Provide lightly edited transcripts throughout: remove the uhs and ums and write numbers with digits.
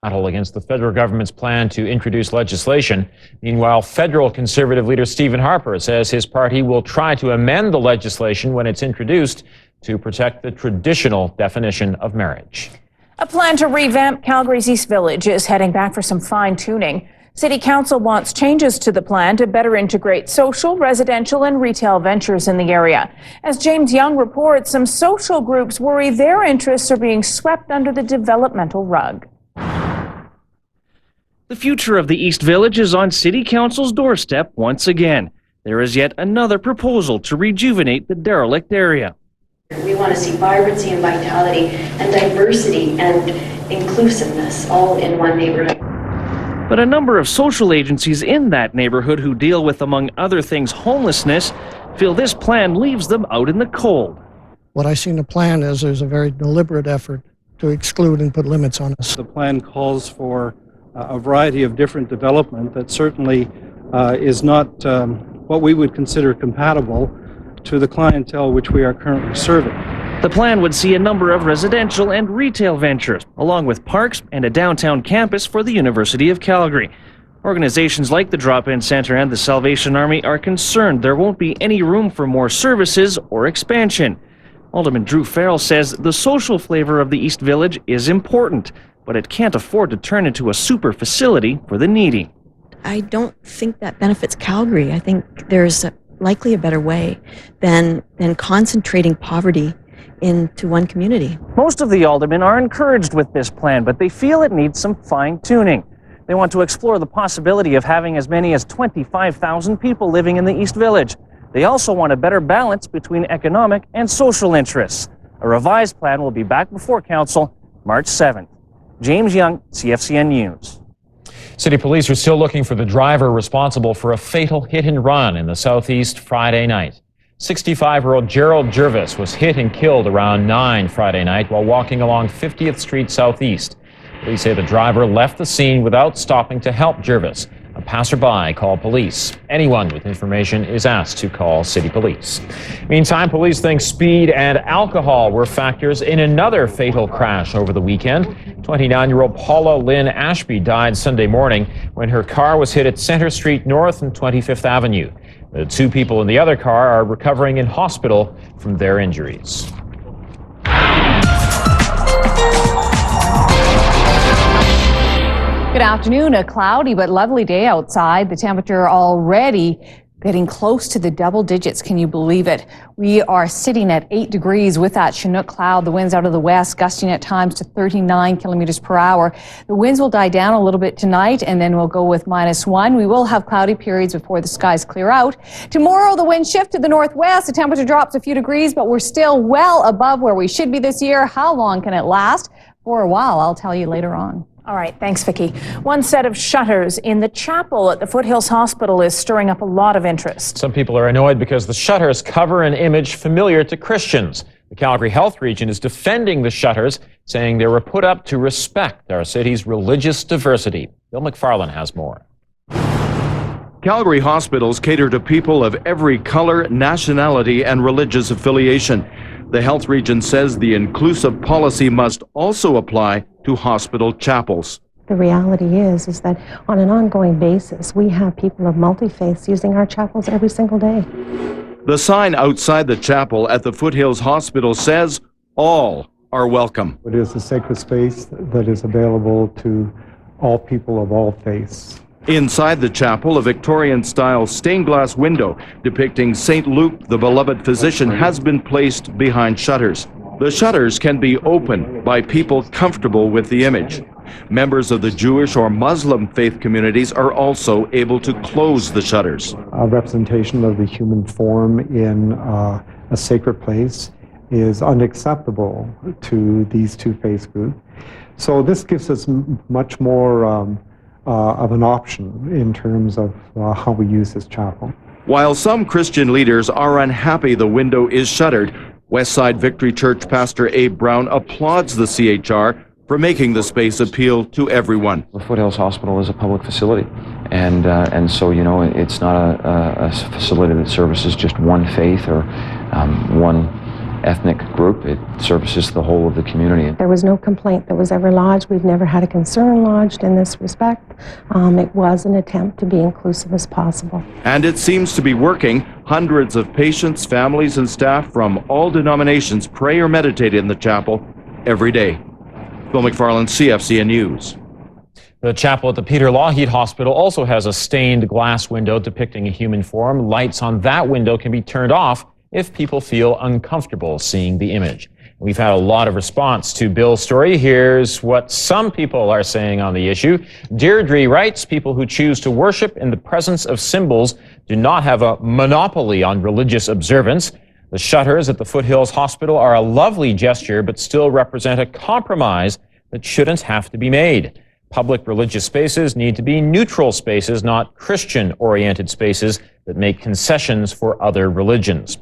battle against the federal government's plan to introduce legislation. Meanwhile, federal Conservative leader Stephen Harper says his party will try to amend the legislation when it's introduced to protect the traditional definition of marriage. A plan to revamp Calgary's East Village is heading back for some fine-tuning. City Council wants changes to the plan to better integrate social, residential, and retail ventures in the area. As James Young reports, some social groups worry their interests are being swept under the developmental rug. The future of the East Village is on City Council's doorstep once again. There is yet another proposal to rejuvenate the derelict area. We want to see vibrancy and vitality and diversity and inclusiveness all in one neighborhood. But a number of social agencies in that neighborhood who deal with, among other things, homelessness, feel this plan leaves them out in the cold. What I see in the plan is there's a very deliberate effort to exclude and put limits on us. The plan calls for a variety of different development that certainly is not what we would consider compatible to the clientele which we are currently serving. The plan would see a number of residential and retail ventures, along with parks and a downtown campus for the University of Calgary. Organizations like the Drop-In Center and the Salvation Army are concerned there won't be any room for more services or expansion. Alderman Drew Farrell says the social flavor of the East Village is important, but it can't afford to turn into a super facility for the needy. I don't think that benefits Calgary. I think there's likely a better way than concentrating poverty into one community. Most of the aldermen are encouraged with this plan, but they feel it needs some fine-tuning. They want to explore the possibility of having as many as 25,000 people living in the East Village. They also want a better balance between economic and social interests. A revised plan will be back before Council March 7th. James Young, CFCN News. City police are still looking for the driver responsible for a fatal hit-and-run in the southeast Friday night. 65-year-old Gerald Jervis was hit and killed around 9 Friday night while walking along 50th Street Southeast. Police say the driver left the scene without stopping to help Jervis. A passerby called police. Anyone with information is asked to call city police. Meantime, police think speed and alcohol were factors in another fatal crash over the weekend. 29-year-old Paula Lynn Ashby died Sunday morning when her car was hit at Center Street North and 25th Avenue. The two people in the other car are recovering in hospital from their injuries. Good afternoon. A cloudy but lovely day outside. The temperature already getting close to the double digits. Can you believe it? We are sitting at 8 degrees with that Chinook cloud. The winds out of the west gusting at times to 39 kilometers per hour. The winds will die down a little bit tonight and then we'll go with -1. We will have cloudy periods before the skies clear out. Tomorrow the winds shift to the northwest. The temperature drops a few degrees, but we're still well above where we should be this year. How long can it last? For a while, I'll tell you later on. All right, thanks, Vicki. One set of shutters in the chapel at the Foothills Hospital is stirring up a lot of interest. Some people are annoyed because the shutters cover an image familiar to Christians. The Calgary Health Region is defending the shutters, saying they were put up to respect our city's religious diversity. Bill McFarland has more. Calgary hospitals cater to people of every color, nationality, and religious affiliation. The Health Region says the inclusive policy must also apply to hospital chapels. The reality is that on an ongoing basis, we have people of multi-faiths using our chapels every single day. The sign outside the chapel at the Foothills Hospital says all are welcome. It is a sacred space that is available to all people of all faiths. Inside the chapel, a Victorian-style stained glass window depicting St. Luke, the beloved physician, has been placed behind shutters. The shutters can be opened by people comfortable with the image. Members of the Jewish or Muslim faith communities are also able to close the shutters. A representation of the human form in a sacred place is unacceptable to these two faith groups. So this gives us much more of an option in terms of how we use this chapel. While some Christian leaders are unhappy the window is shuttered, Westside Victory Church Pastor Abe Brown applauds the CHR for making the space appeal to everyone. The Foothills Hospital is a public facility, and so, you know, it's not a facility that services just one faith or one ethnic group. It services the whole of the community. There was no complaint that was ever lodged. We've never had a concern lodged in this respect. It was an attempt to be inclusive as possible. And it seems to be working. Hundreds of patients, families, and staff from all denominations pray or meditate in the chapel every day. Phil McFarland, CFCN News. The chapel at the Peter Lougheed Hospital also has a stained glass window depicting a human form. Lights on that window can be turned off if people feel uncomfortable seeing the image. We've had a lot of response to Bill's story. Here's what some people are saying on the issue. Deirdre writes, people who choose to worship in the presence of symbols do not have a monopoly on religious observance. The shutters at the Foothills Hospital are a lovely gesture, but still represent a compromise that shouldn't have to be made. Public religious spaces need to be neutral spaces, not Christian-oriented spaces that make concessions for other religions.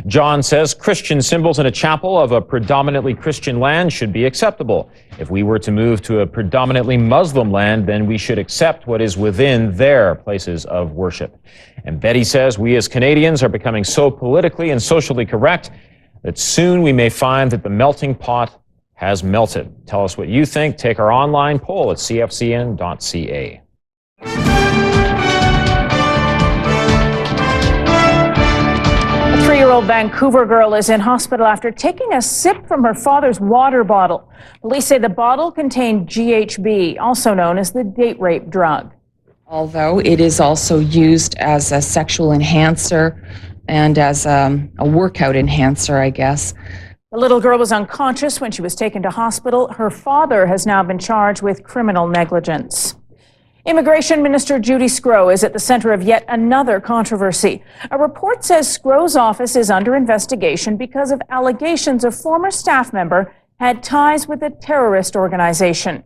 John says Christian symbols in a chapel of a predominantly Christian land should be acceptable. If we were to move to a predominantly Muslim land, then we should accept what is within their places of worship. And Betty says we as Canadians are becoming so politically and socially correct that soon we may find that the melting pot has melted. Tell us what you think. Take our online poll at cfcn.ca. A 3-year-old Vancouver girl is in hospital after taking a sip from her father's water bottle. Police say the bottle contained GHB, also known as the date rape drug. Although it is also used as a sexual enhancer and as a workout enhancer, I guess. The little girl was unconscious when she was taken to hospital. Her father has now been charged with criminal negligence. Immigration Minister Judy Sgro is at the center of yet another controversy. A report says Sgro's office is under investigation because of allegations a former staff member had ties with a terrorist organization.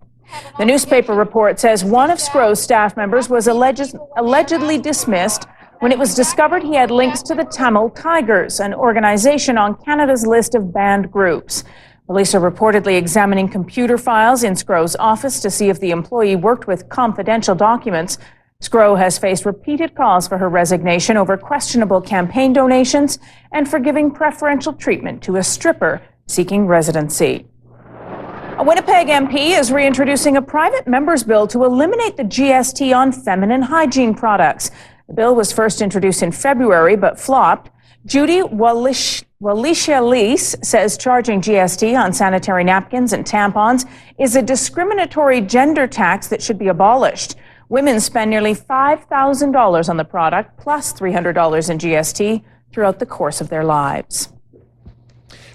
The newspaper report says one of Sgro's staff members was allegedly dismissed when it was discovered he had links to the Tamil Tigers, an organization on Canada's list of banned groups. Police are reportedly examining computer files in Sgro's office to see if the employee worked with confidential documents. Sgro has faced repeated calls for her resignation over questionable campaign donations and for giving preferential treatment to a stripper seeking residency. A Winnipeg MP is reintroducing a private member's bill to eliminate the GST on feminine hygiene products. The bill was first introduced in February but flopped. Judy Walisha-Lease says charging GST on sanitary napkins and tampons is a discriminatory gender tax that should be abolished. Women spend nearly $5,000 on the product, plus $300 in GST, throughout the course of their lives.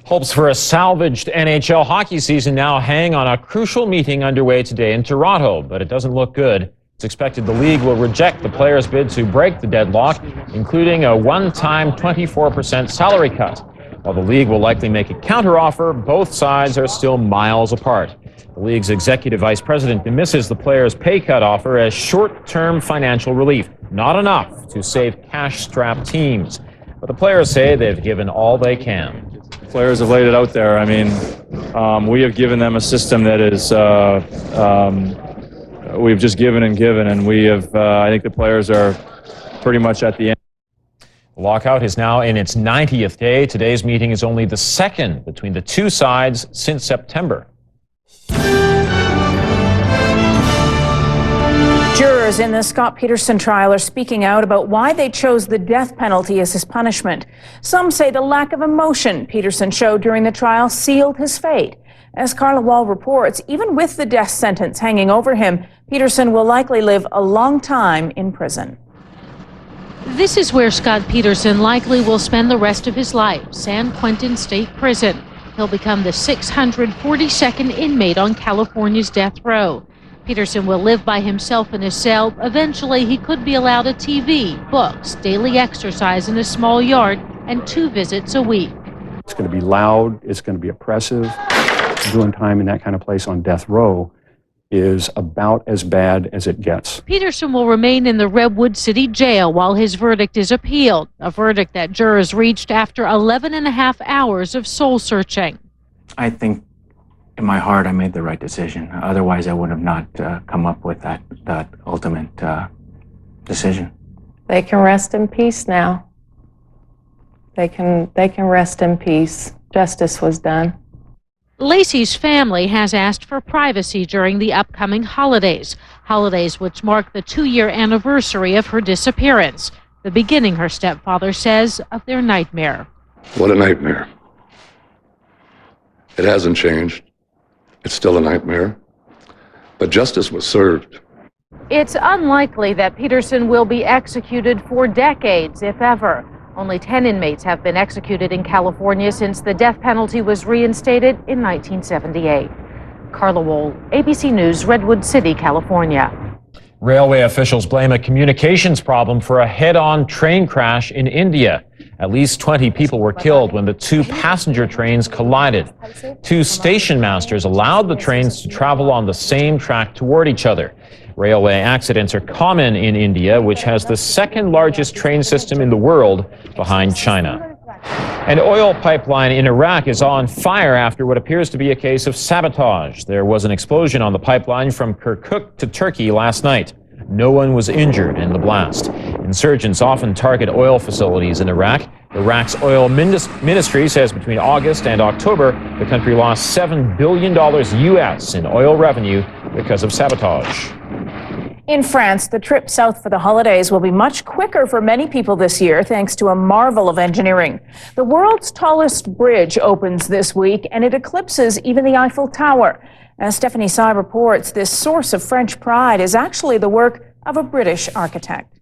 Hopes for a salvaged NHL hockey season now hang on a crucial meeting underway today in Toronto, but it doesn't look good. It's expected the league will reject the players' bid to break the deadlock, including a one-time 24% salary cut. While the league will likely make a counteroffer, both sides are still miles apart. The league's executive vice president dismisses the players' pay cut offer as short-term financial relief, not enough to save cash-strapped teams. But the players say they've given all they can. Players have laid it out there. I mean, we have given them a system that is, we've just given and given, and we have, I think the players are pretty much at the end. The lockout is now in its 90th day. Today's meeting is only the second between the two sides since September. Jurors in the Scott Peterson trial are speaking out about why they chose the death penalty as his punishment. Some say the lack of emotion Peterson showed during the trial sealed his fate. As Carla Wall reports, even with the death sentence hanging over him, Peterson will likely live a long time in prison. This is where Scott Peterson likely will spend the rest of his life, San Quentin State Prison. He'll become the 642nd inmate on California's death row. Peterson will live by himself in a cell. Eventually, he could be allowed a TV, books, daily exercise in a small yard, and 2 visits a week. It's going to be loud. It's going to be oppressive. Doing time in that kind of place on death row is about as bad as it gets. Peterson will remain in the Redwood City Jail while his verdict is appealed, a verdict that jurors reached after 11.5 hours of soul searching. I think in my heart I made the right decision. Otherwise I would have not come up with that ultimate decision. They can rest in peace now. They can rest in peace. justice was done. Lacey's family has asked for privacy during the upcoming holidays which mark the 2-year anniversary of her disappearance, the beginning, her stepfather says, of their nightmare. What a nightmare. It hasn't changed. It's still a nightmare. But justice was served. It's unlikely that Peterson will be executed for decades, if ever. Only 10 inmates have been executed in California since the death penalty was reinstated in 1978. Carla Wohl, ABC News, Redwood City, California. Railway officials blame a communications problem for a head-on train crash in India. At least 20 people were killed when the 2 passenger trains collided. 2 station masters allowed the trains to travel on the same track toward each other. Railway accidents are common in India, which has the 2nd largest train system in the world behind China. An oil pipeline in Iraq is on fire after what appears to be a case of sabotage. There was an explosion on the pipeline from Kirkuk to Turkey last night. No one was injured in the blast. Insurgents often target oil facilities in Iraq. Iraq's oil ministry says between August and October, the country lost $7 billion U.S. in oil revenue because of sabotage. In France, the trip south for the holidays will be much quicker for many people this year thanks to a marvel of engineering. The world's tallest bridge opens this week, and it eclipses even the Eiffel Tower. As Stephanie Sy reports, this source of French pride is actually the work of a British architect.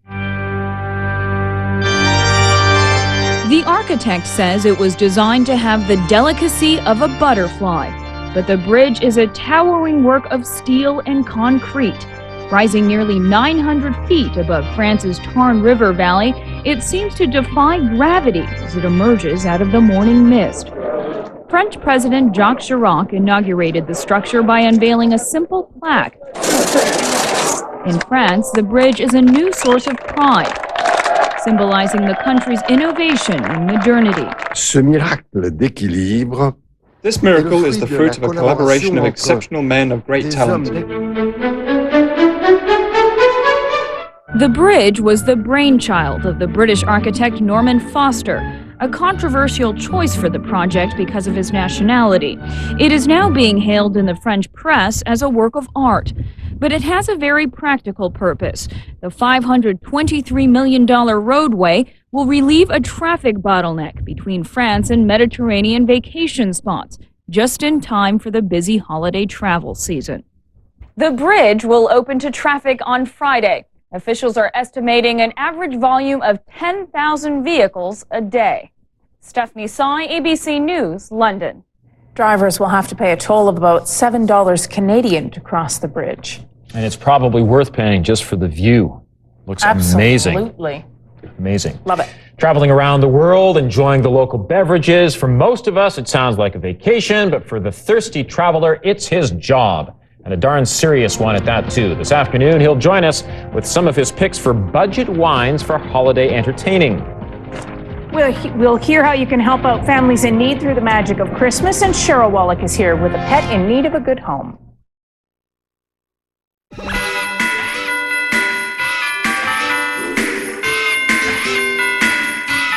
The architect says it was designed to have the delicacy of a butterfly, but the bridge is a towering work of steel and concrete. Rising nearly 900 feet above France's Tarn River Valley, it seems to defy gravity as it emerges out of the morning mist. French President Jacques Chirac inaugurated the structure by unveiling a simple plaque. In France, the bridge is a new source of pride, symbolizing the country's innovation and modernity. This miracle is the fruit of a collaboration of exceptional men of great talent. The bridge was the brainchild of the British architect Norman Foster, a controversial choice for the project because of his nationality. It is now being hailed in the French press as a work of art, but it has a very practical purpose. The $523 million roadway will relieve a traffic bottleneck between France and Mediterranean vacation spots, just in time for the busy holiday travel season. The bridge will open to traffic on Friday. Officials are estimating an average volume of 10,000 vehicles a day. Stephanie Sy, ABC News, London. Drivers will have to pay a toll of about $7 Canadian to cross the bridge. And it's probably worth paying just for the view. Looks amazing. Absolutely. Amazing. Love it. Traveling around the world, enjoying the local beverages. For most of us, it sounds like a vacation, but for the thirsty traveler, it's his job. And a darn serious one at that, too. This afternoon, he'll join us with some of his picks for budget wines for holiday entertaining. We'll hear how you can help out families in need through the magic of Christmas, and Cheryl Wallach is here with a pet in need of a good home.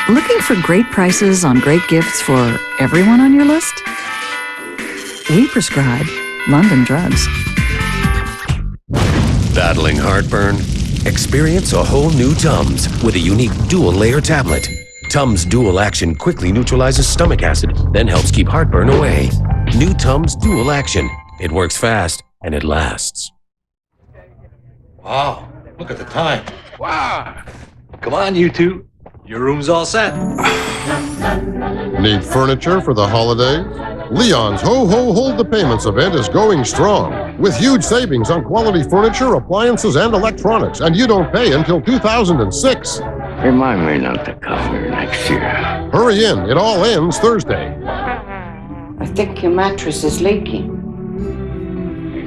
Looking for great prices on great gifts for everyone on your list? We prescribe London Drugs. Battling heartburn? Experience a whole new Tums with a unique dual-layer tablet. Tums Dual Action quickly neutralizes stomach acid, then helps keep heartburn away. New Tums Dual Action. It works fast, and it lasts. Wow, look at the time. Wow. Come on, you two. Your room's all set. Need furniture for the holidays? Leon's Ho Ho Hold the Payments event is going strong with huge savings on quality furniture, appliances, and electronics, and you don't pay until 2006. Remind me not to come here next year. Hurry in, it all ends Thursday. I think your mattress is leaking.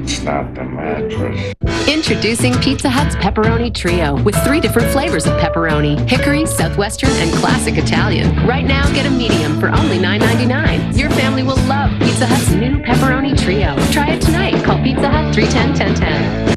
It's not the mattress. Introducing Pizza Hut's Pepperoni Trio with 3 different flavors of pepperoni: hickory, southwestern, and classic Italian. Right now, get a medium for only $9.99. Your family will love Pizza Hut's new Pepperoni Trio. Try it tonight. Call Pizza Hut 310-1010.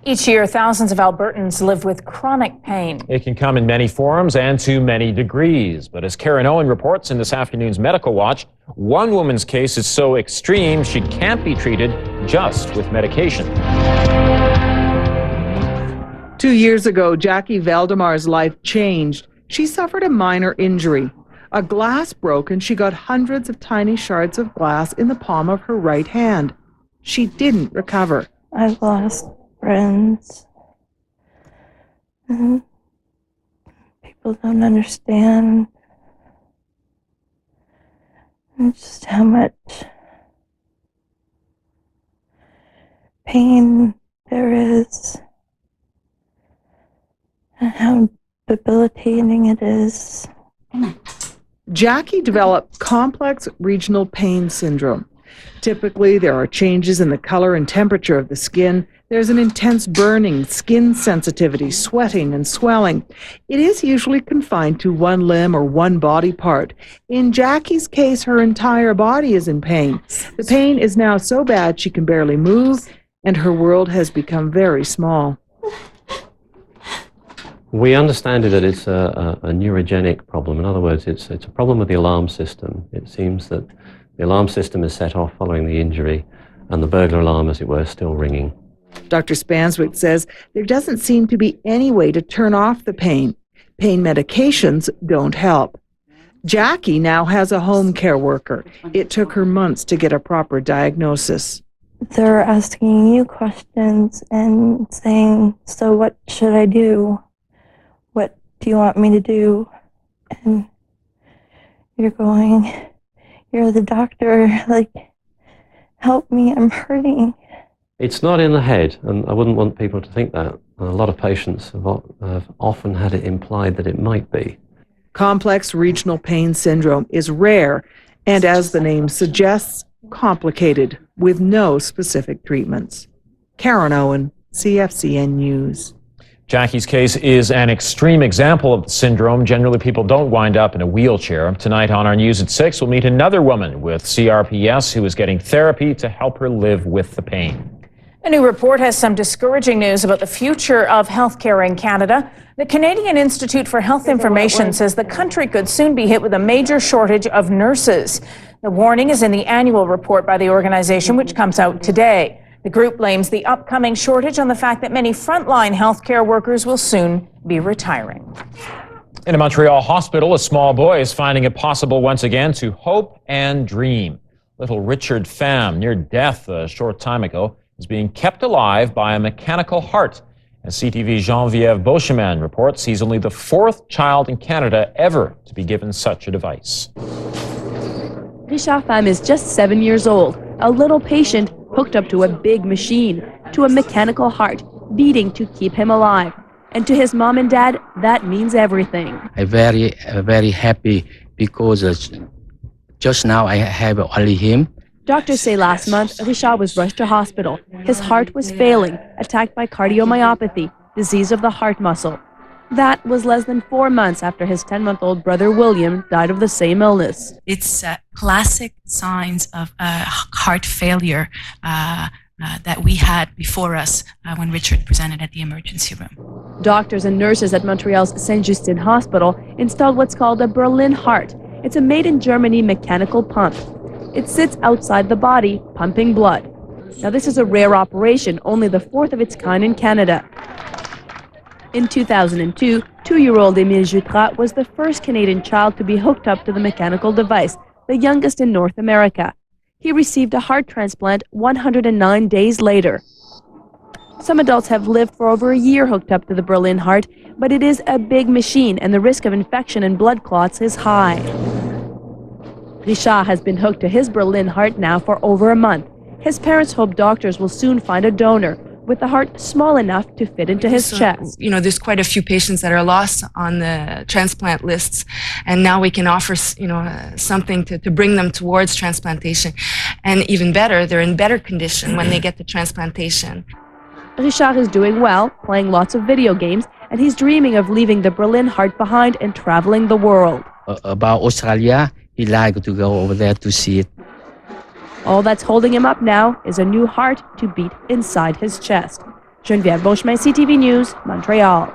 Each year, thousands of Albertans live with chronic pain. It can come in many forms and to many degrees. But as Karen Owen reports in this afternoon's Medical Watch, one woman's case is so extreme she can't be treated just with medication. 2 years ago, Jackie Valdemar's life changed. She suffered a minor injury. A glass broke and she got hundreds of tiny shards of glass in the palm of her right hand. She didn't recover. I've lost friends. And people don't understand just how much pain there is and how debilitating it is. Jackie developed complex regional pain syndrome. Typically, there are changes in the color and temperature of the skin. There's an intense burning, skin sensitivity, sweating, and swelling. It is usually confined to one limb or one body part. In Jackie's case, her entire body is in pain. The pain is now so bad she can barely move, and her world has become very small. We understand that it's a neurogenic problem. In other words, it's a problem with the alarm system. It seems that the alarm system is set off following the injury, and the burglar alarm, as it were, is still ringing. Dr. Spanswick says there doesn't seem to be any way to turn off the pain. Pain medications don't help. Jackie now has a home care worker. It took her months to get a proper diagnosis. They're asking you questions and saying, so what should I do? What do you want me to do? And you're going, you're the doctor, like, help me, I'm hurting. It's not in the head, and I wouldn't want people to think that. A lot of patients have often had it implied that it might be. Complex regional pain syndrome is rare and, as the name suggests, complicated with no specific treatments. Karen Owen, CFCN News. Jackie's case is an extreme example of the syndrome. Generally, people don't wind up in a wheelchair. Tonight on our News at 6, we'll meet another woman with CRPS who is getting therapy to help her live with the pain. A new report has some discouraging news about the future of healthcare in Canada. The Canadian Institute for Health Information says the country could soon be hit with a major shortage of nurses. The warning is in the annual report by the organization, which comes out today. The group blames the upcoming shortage on the fact that many frontline healthcare workers will soon be retiring. In a Montreal hospital, a small boy is finding it possible once again to hope and dream. Little Richard Pham, near death a short time ago, is being kept alive by a mechanical heart. As CTV Geneviève Beauchemin reports, he's only the fourth child in Canada ever to be given such a device. Richard Pham is just 7 years old, a little patient hooked up to a big machine, to a mechanical heart, beating to keep him alive. And to his mom and dad, that means everything. I'm very happy because just now I have only him. Doctors say last month, Richard was rushed to hospital. His heart was failing, attacked by cardiomyopathy, disease of the heart muscle. That was less than 4 months after his 10-month-old brother William died of the same illness. It's classic signs of heart failure that we had before us when Richard presented at the emergency room. Doctors and nurses at Montreal's Saint-Justine Hospital installed what's called a Berlin heart. It's a made-in-Germany mechanical pump. It sits outside the body, pumping blood. Now, this is a rare operation, only the fourth of its kind in Canada. In 2002, 2-year-old Émile Jutras was the first Canadian child to be hooked up to the mechanical device, the youngest in North America. He received a heart transplant 109 days later. Some adults have lived for over a year hooked up to the Berlin heart, but it is a big machine and the risk of infection and blood clots is high. Richard has been hooked to his Berlin heart now for over a month. His parents hope doctors will soon find a donor with the heart small enough to fit into his chest. You know, there's quite a few patients that are lost on the transplant lists, and now we can offer, something to bring them towards transplantation. And even better, they're in better condition when they get the transplantation. Richard is doing well, playing lots of video games, and he's dreaming of leaving the Berlin heart behind and traveling the world. About Australia, he'd like to go over there to see it. All that's holding him up now is a new heart to beat inside his chest. Geneviève Beauchemin, CTV News, Montreal.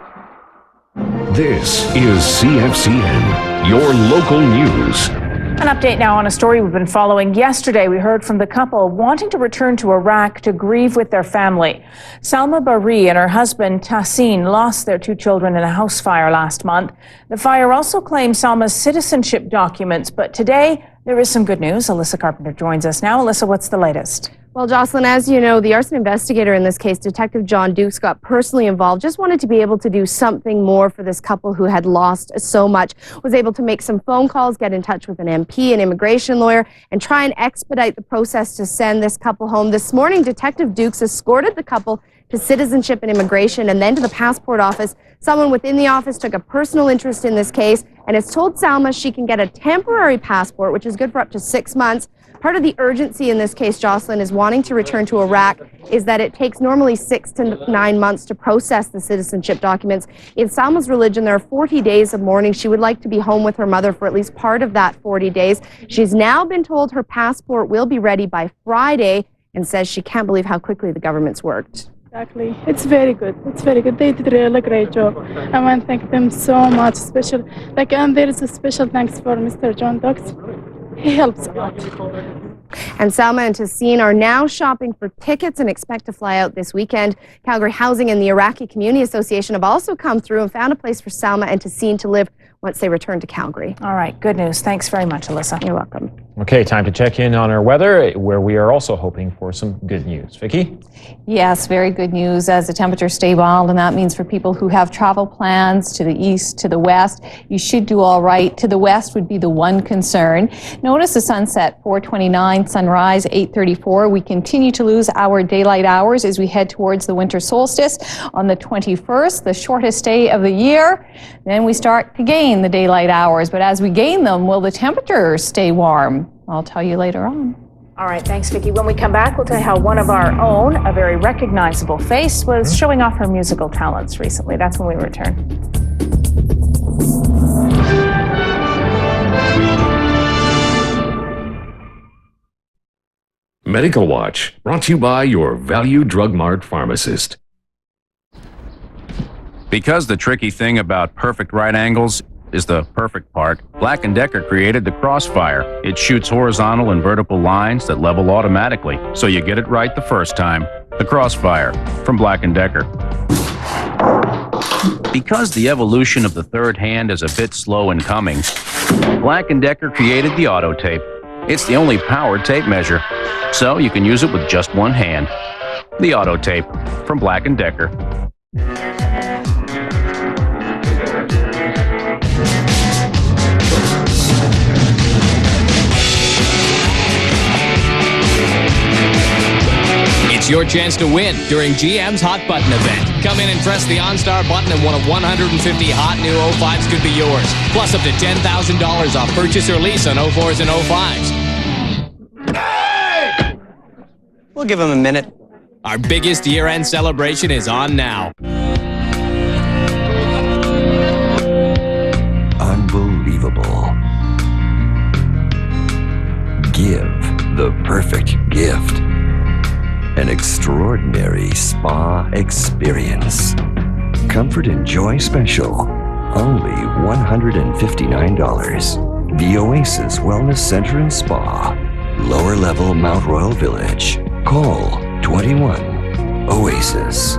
This is CFCN, your local news. An update now on a story we've been following. Yesterday, we heard from the couple wanting to return to Iraq to grieve with their family. Salma Bari and her husband Tahsin lost their 2 children in a house fire last month. The fire also claimed Salma's citizenship documents, but today there is some good news. Alyssa Carpenter joins us now. Alyssa, what's the latest? Well, Jocelyn, as you know, the arson investigator in this case, Detective John Dukes, got personally involved, just wanted to be able to do something more for this couple who had lost so much, was able to make some phone calls, get in touch with an MP, an immigration lawyer, and try and expedite the process to send this couple home. This morning, Detective Dukes escorted the couple to Citizenship and Immigration and then to the passport office. Someone within the office took a personal interest in this case and has told Salma she can get a temporary passport, which is good for up to 6 months. Part of the urgency in this case, Jocelyn, is wanting to return to Iraq is that it takes normally 6 to 9 months to process the citizenship documents. In Salma's religion, there are 40 days of mourning. She would like to be home with her mother for at least part of that 40 days. She's now been told her passport will be ready by Friday and says she can't believe how quickly the government's worked. Exactly. It's very good. It's very good. They did a really great job. I want to thank them so much. And there is a special thanks for Mr. John Dukes. He helps a lot. And Salma and Tahsin are now shopping for tickets and expect to fly out this weekend. Calgary Housing and the Iraqi Community Association have also come through and found a place for Salma and Tahsin to live once they return to Calgary. All right, good news. Thanks very much, Alyssa. You're welcome. Okay, time to check in on our weather, where we are also hoping for some good news. Vicki? Yes, very good news as the temperatures stay mild, and that means for people who have travel plans to the east, to the west, you should do all right. To the west would be the one concern. Notice the sunset, 4:29, sunrise, 8:34. We continue to lose our daylight hours as we head towards the winter solstice on the 21st, the shortest day of the year. Then we start to gain the daylight hours, but as we gain them, will the temperatures stay warm? I'll tell you later on. All right, thanks, Vicki. When we come back, we'll tell you how one of our own, a very recognizable face, was showing off her musical talents recently. That's when we return. Medical Watch, brought to you by your Value Drug Mart pharmacist. Because the tricky thing about perfect right angles is the perfect part, Black & Decker created the Crossfire. It shoots horizontal and vertical lines that level automatically, so you get it right the first time. The Crossfire from Black & Decker. Because the evolution of the third hand is a bit slow in coming, Black & Decker created the Auto Tape. It's the only powered tape measure, so you can use it with just one hand. The Auto Tape from Black & Decker. It's your chance to win during GM's Hot Button event. Come in and press the OnStar button and one of 150 hot new 05s could be yours. Plus up to $10,000 off purchase or lease on 04s and 05s. Hey! We'll give him a minute. Our biggest year-end celebration is on now. Unbelievable. Give the perfect gift. An extraordinary spa experience. Comfort and Joy Special. Only $159. The Oasis Wellness Center and Spa. Lower level Mount Royal Village. Call 21 Oasis.